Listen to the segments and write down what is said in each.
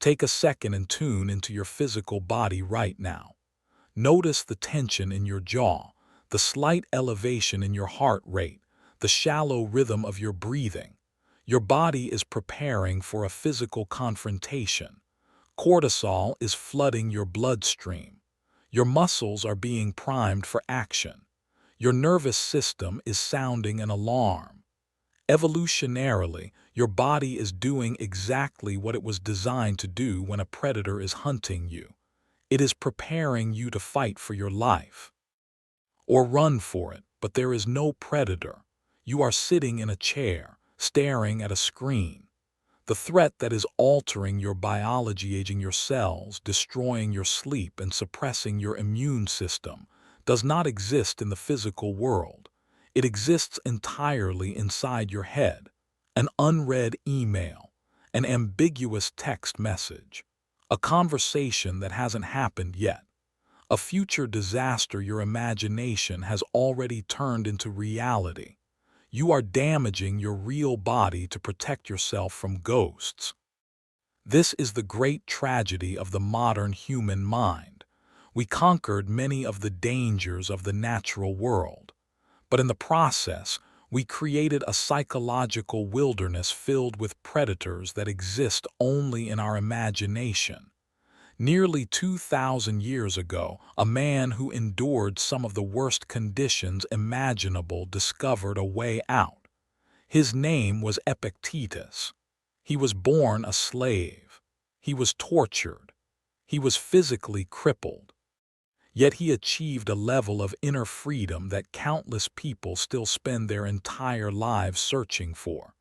Take a second and tune into your physical body right now. Notice the tension in your jaw, the slight elevation in your heart rate, the shallow rhythm of your breathing. Your body is preparing for a physical confrontation. Cortisol is flooding your bloodstream. Your muscles are being primed for action. Your nervous system is sounding an alarm. Evolutionarily, your body is doing exactly what it was designed to do when a predator is hunting you. It is preparing you to fight for your life or run for it, but there is no predator. You are sitting in a chair, staring at a screen. The threat that is altering your biology, aging your cells, destroying your sleep, and suppressing your immune system does not exist in the physical world. It exists entirely inside your head. An unread email, an ambiguous text message, a conversation that hasn't happened yet, a future disaster your imagination has already turned into reality. You are damaging your real body to protect yourself from ghosts. This is the great tragedy of the modern human mind. We conquered many of the dangers of the natural world, but in the process, we created a psychological wilderness filled with predators that exist only in our imagination. Nearly 2,000 years ago, a man who endured some of the worst conditions imaginable discovered a way out. His name was Epictetus. He was born a slave. He was tortured. He was physically crippled. Yet he achieved a level of inner freedom that countless people still spend their entire lives searching for.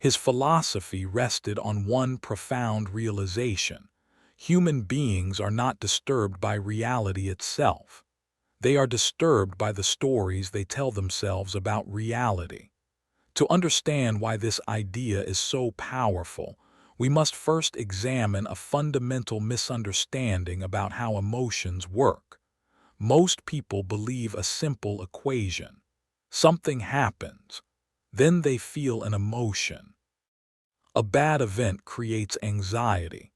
His philosophy rested on one profound realization: human beings are not disturbed by reality itself. They are disturbed by the stories they tell themselves about reality. To understand why this idea is so powerful, we must first examine a fundamental misunderstanding about how emotions work. Most people believe a simple equation. Something happens, then they feel an emotion. A bad event creates anxiety.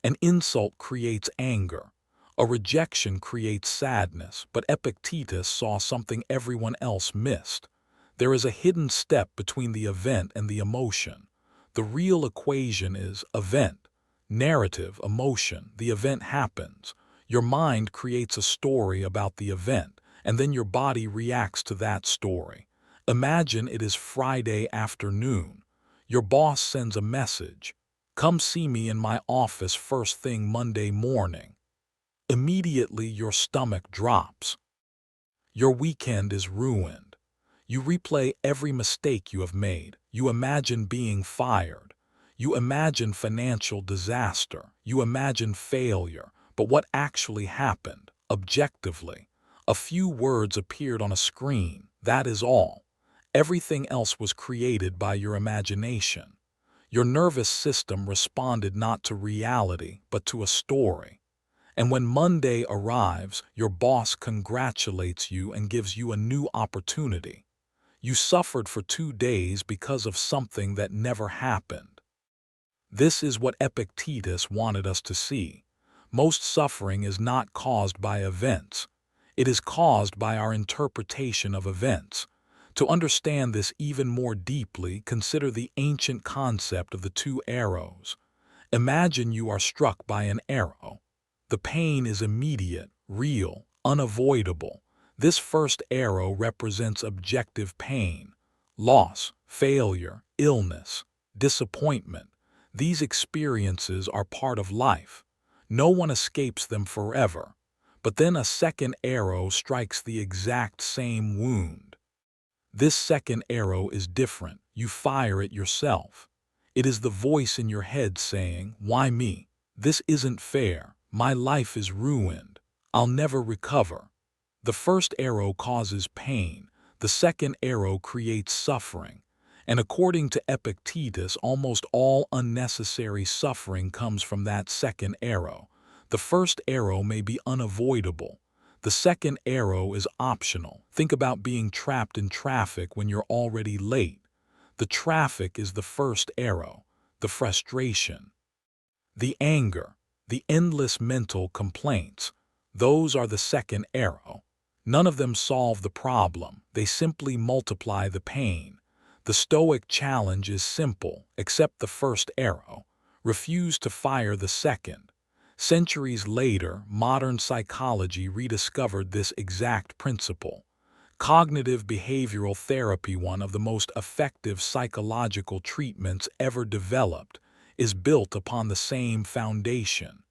An insult creates anger. A rejection creates sadness, but Epictetus saw something everyone else missed. There is a hidden step between the event and the emotion. The real equation is event, narrative, emotion. The event happens. Your mind creates a story about the event, and then your body reacts to that story. Imagine it is Friday afternoon. Your boss sends a message: "Come see me in my office first thing Monday morning." Immediately your stomach drops. Your weekend is ruined. You replay every mistake you have made. You imagine being fired. You imagine financial disaster. You imagine failure. But what actually happened, objectively? A few words appeared on a screen. That is all. Everything else was created by your imagination. Your nervous system responded not to reality, but to a story. And when Monday arrives, your boss congratulates you and gives you a new opportunity. You suffered for 2 days because of something that never happened. This is what Epictetus wanted us to see. Most suffering is not caused by events. It is caused by our interpretation of events. To understand this even more deeply, consider the ancient concept of the 2 arrows. Imagine you are struck by an arrow. The pain is immediate, real, unavoidable. This first arrow represents objective pain: loss, failure, illness, disappointment. These experiences are part of life. No one escapes them forever. But then a second arrow strikes the exact same wound. This second arrow is different. You fire it yourself. It is the voice in your head saying, "Why me? This isn't fair. My life is ruined. I'll never recover." The first arrow causes pain. The second arrow creates suffering. And according to Epictetus, almost all unnecessary suffering comes from that second arrow. The first arrow may be unavoidable. The second arrow is optional. Think about being trapped in traffic when you're already late. The traffic is the first arrow, the frustration. The anger, the endless mental complaints, those are the second arrow. None of them solve the problem, they simply multiply the pain. The Stoic challenge is simple: accept the first arrow, refuse to fire the second. Centuries later, modern psychology rediscovered this exact principle. Cognitive behavioral therapy, one of the most effective psychological treatments ever developed, is built upon the same foundation.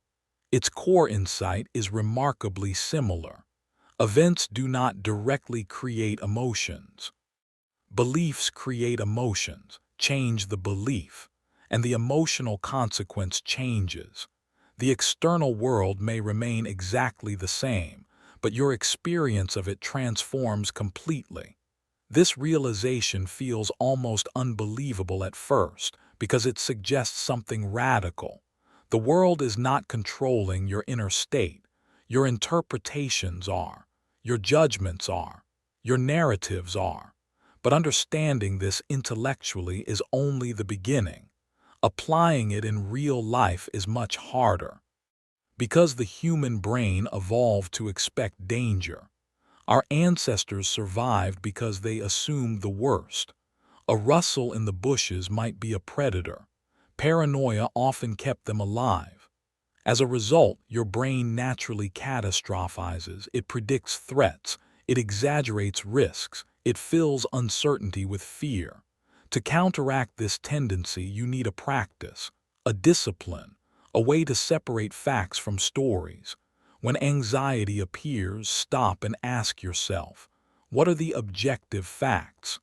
Its core insight is remarkably similar. Events do not directly create emotions. Beliefs create emotions, change the belief, and the emotional consequence changes. The external world may remain exactly the same, but your experience of it transforms completely. This realization feels almost unbelievable at first because it suggests something radical. The world is not controlling your inner state. Your interpretations are. Your judgments are. Your narratives are. But understanding this intellectually is only the beginning. Applying it in real life is much harder. Because the human brain evolved to expect danger. Our ancestors survived because they assumed the worst. A rustle in the bushes might be a predator. Paranoia often kept them alive. As a result, your brain naturally catastrophizes. It predicts threats. It exaggerates risks. It fills uncertainty with fear. To counteract this tendency, you need a practice, a discipline, a way to separate facts from stories. When anxiety appears, stop and ask yourself, what are the objective facts?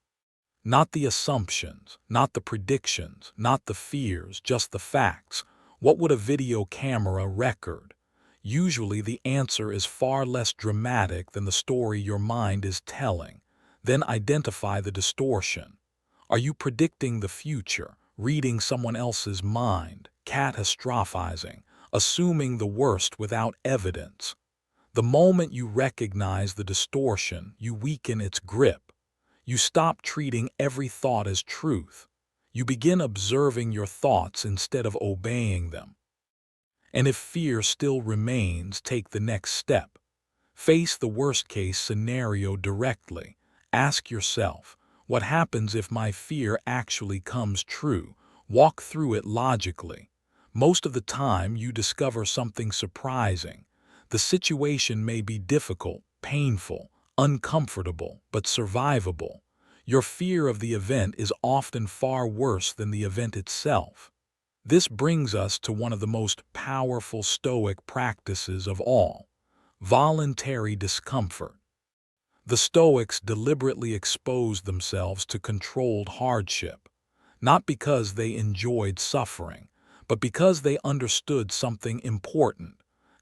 Not the assumptions, not the predictions, not the fears, just the facts. What would a video camera record? Usually the answer is far less dramatic than the story your mind is telling. Then identify the distortion. Are you predicting the future, reading someone else's mind, catastrophizing, assuming the worst without evidence? The moment you recognize the distortion, you weaken its grip. You stop treating every thought as truth. You begin observing your thoughts instead of obeying them. And if fear still remains, take the next step. Face the worst-case scenario directly. Ask yourself, what happens if my fear actually comes true? Walk through it logically. Most of the time, you discover something surprising. The situation may be difficult, painful, uncomfortable, but survivable. Your fear of the event is often far worse than the event itself. This brings us to one of the most powerful Stoic practices of all: voluntary discomfort. The Stoics deliberately exposed themselves to controlled hardship, not because they enjoyed suffering, but because they understood something important.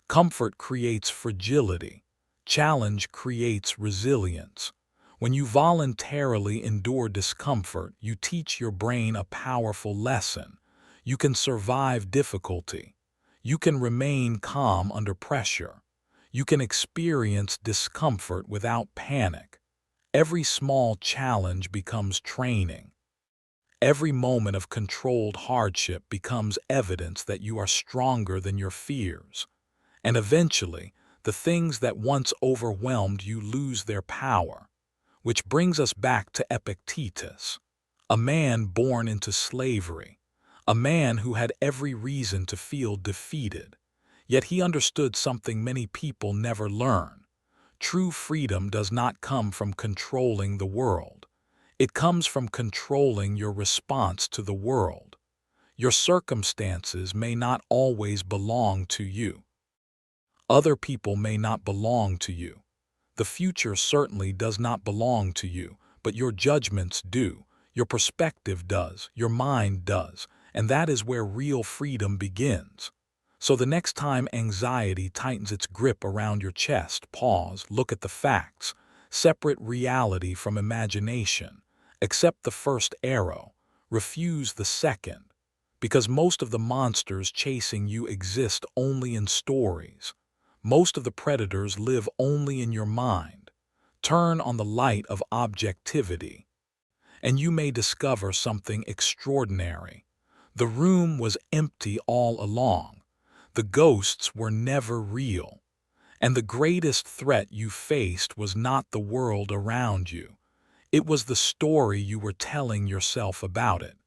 Comfort creates fragility. Challenge creates resilience. When you voluntarily endure discomfort, you teach your brain a powerful lesson. You can survive difficulty. You can remain calm under pressure. You can experience discomfort without panic. Every small challenge becomes training. Every moment of controlled hardship becomes evidence that you are stronger than your fears. And eventually, the things that once overwhelmed you lose their power. Which brings us back to Epictetus, a man born into slavery, a man who had every reason to feel defeated. Yet he understood something many people never learn. True freedom does not come from controlling the world. It comes from controlling your response to the world. Your circumstances may not always belong to you. Other people may not belong to you. The future certainly does not belong to you, but your judgments do, your perspective does, your mind does, and that is where real freedom begins. So the next time anxiety tightens its grip around your chest, pause, look at the facts, separate reality from imagination, accept the first arrow, refuse the second, because most of the monsters chasing you exist only in stories. Most of the predators live only in your mind. Turn on the light of objectivity, and you may discover something extraordinary. The room was empty all along. The ghosts were never real. And the greatest threat you faced was not the world around you. It was the story you were telling yourself about it.